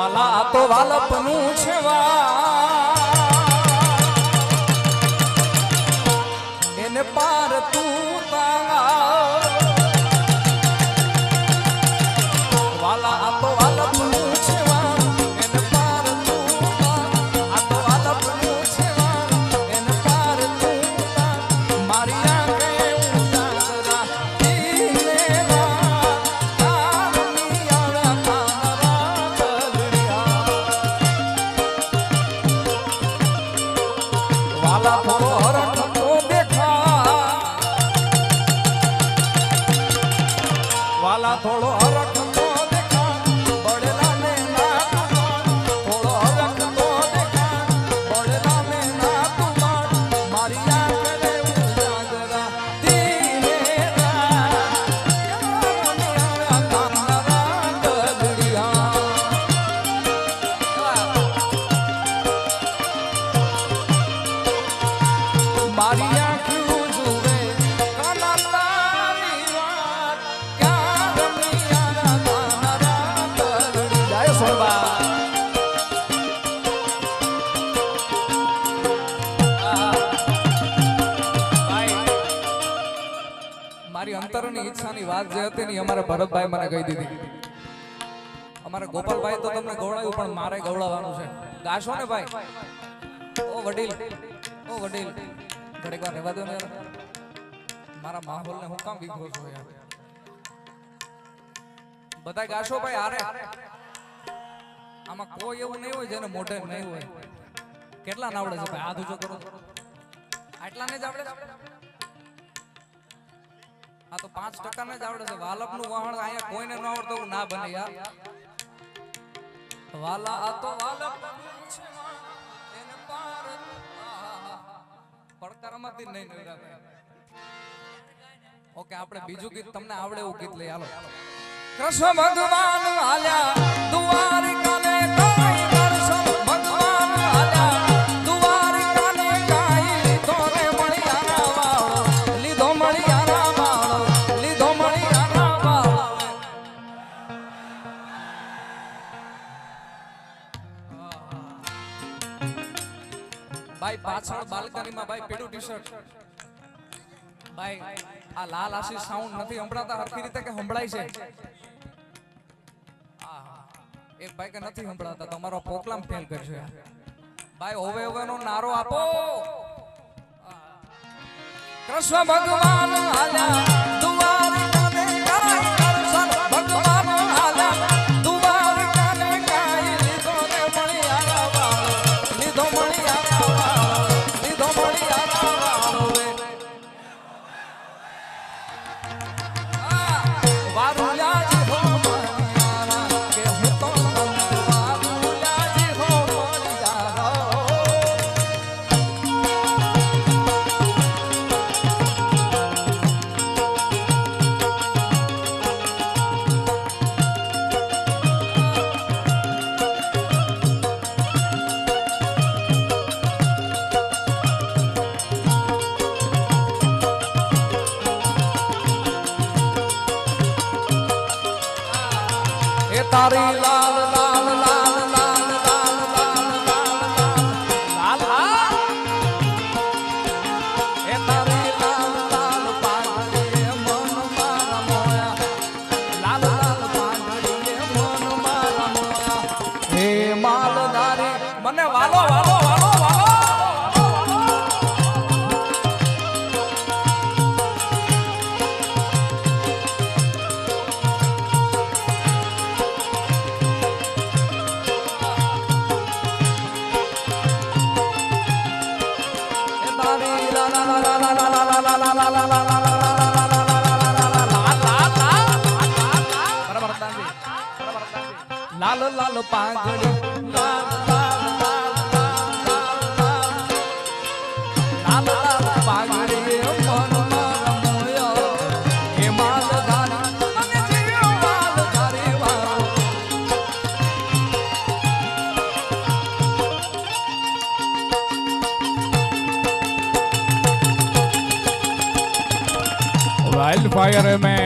વાલા તો વાલપનું છે એને પાર તું વાલા તો વાલપનું છે એને પાર તું આ તો વાલપનું છે એને પાર તું મારી આંખે ઉજાગરા વાલા થોડો હરખ તો દેખા વાલા થોડો હરખ તો દેખા બળેલા ને ના થોડો હરખ તો દેખા બળેલા ને ના તુમાર મારી આંખે ઉજાગરા ધીરે મારી આંખું જુએ કાના તારી વાત ક્યાં રમિયાના તારા તરડી જાય સોબા મારી અંતરની ઈચ્છાની વાત જે હતી ને અમારા ભરતભાઈ મને કહી દીધી. અમારા ગોપાલભાઈ તો તમને ગવડાવ્યું પણ મારે ગવડાવવાનું છે. ગાશો ને ભાઈ? ઓ વડીલ ઘડીક વાર રહેવા દો ને યાર. મારા માહોલને હું કામ વિખરો છો યાર? બધા ગાશો ભાઈ હારે. આમાં કોઈ એવું નહીં હોય જેને મોઢે નહીં હોય. કેટલા આવડે છે ભાઈ? હાથ ઊંચો કરો. આટલા ને જ આવડે? આ તો 5% ને જ આવડે છે. વાલપનું વહાણ અહીંયા કોઈને ન આવડતો ના બને યાર. વાલા આ તો વાલપ છે એને પાર પડકારમાંથી નહીં નવરા. ઓકે, આપણે બીજું ગીત તમને આવડે એવું ગીત લઈ હાલો. કૃષ્ણ ભગવાન આલ્યા દ્વારિકાને કાઈ કૃષ્ણ ભગવાન આલ્યા દ્વારિકાને કાઈ લીધો રે મણિયારા વાળો લીધો મણિયારા વાળો લીધો મણિયારા વાળો. ભાઈ પાછળ બાલ્કનીમાં ભાઈ પેડું ટી-શર્ટ ભાઈ આ લાલ આશીષ સાઉન્ડ નથી સંભળાતા હરખી રીતે કે સંભળાય છે? એક ભાઈ કે નથી સંભળાતા. તમારો પ્રોગ્રામ ફેલ કરશે ભાઈ. હોવે હોવે નો નારો આપો. કૃષ્ણ ભગવાન આલ્યા દ્વારિકાને કાઈ કૃષ્ણ ભગવાન આલ્યા દ્વારિકાને કાઈ લીધો રે મણિયારા વાળો લીધો મણિયારા વાળો લીધો મણિયારા વાળો રે વારુલાજી હો મણિયારા કે હું તો વારુલાજી હો મણિયારા. તારી લાલ લાલ લાલ લાલ લાલ લાલ લાલ લાલ એ તારી લાલ લાલ પાંગડીએ મન મારા મોયા લાલ લાલ પાંગડીએ મન મારા મોયા હે માલધારી મને વાલો વાલો વાલો વાલો. લાલ લાલ પાંગડી લાલ લાલ લાલ લાલ લાલ પાંગડી મન મારા મોયા હે માલધારી મને જીવ માલધારી વાળો. वाइल्ड फायर में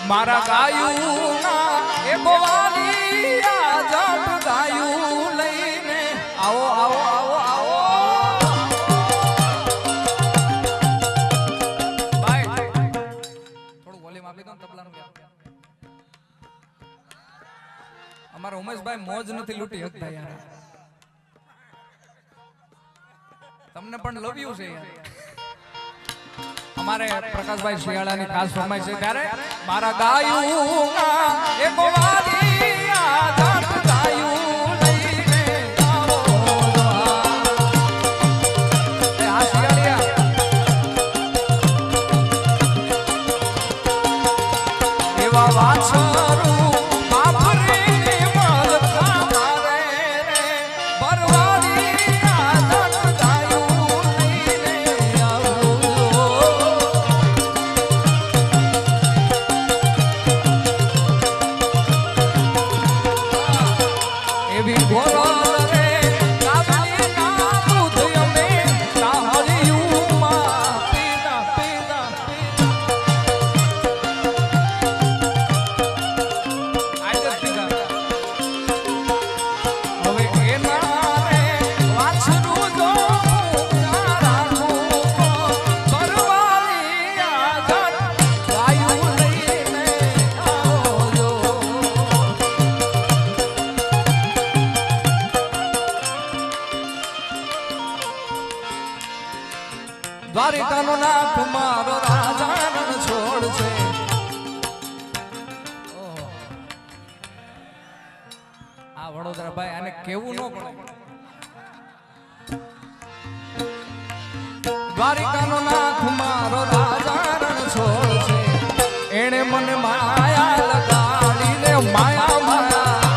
મારા ગાયું ના એ ગોવાલી આ જટ ગાયું લઈને આવો આવો આવો આવો ભાઈ થોડું વોલ્યુમ આપી દો તબલાનું અમારા ઉમેશભાઈ મોજ નથી લૂટી શકતા યાર તમને પણ લવ યુ છે યાર हमारे प्रकाशभाई शियाड़ा की खास फरमाइश है ત્યારે મારા ગાયું એ ગોવાલી આ જટ ગાયું લઈને આવો એ આ શિયાળિયા એવા વાછરું બાપરે મલ ખારે રે બરવાડી આ જટ ગાયું લઈને આવો દ્વારિકાનો નાથ મારો રાજા છોડ છે આ વડોદરા ભાઈ આને કેવું ન પડે દ્વારિકાનો નાથ મારો રાજા છોડ છે એણે મને માયા લગાડીને માયા માયા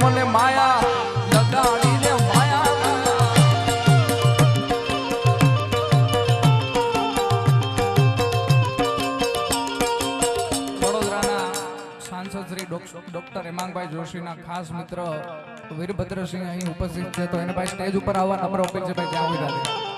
મને માયા લગાડીને માયા વડોદરાના સાંસદ શ્રી ડોક્ટર હેમાંગભાઈ જોશીના ખાસ મિત્ર વીરભદ્રસિંહ અહીં ઉપસ્થિત છે તો એને ભાઈ સ્ટેજ ઉપર આવવા નમ્ર અપીલ છે ભાઈ ત્યાં ઉભા રહે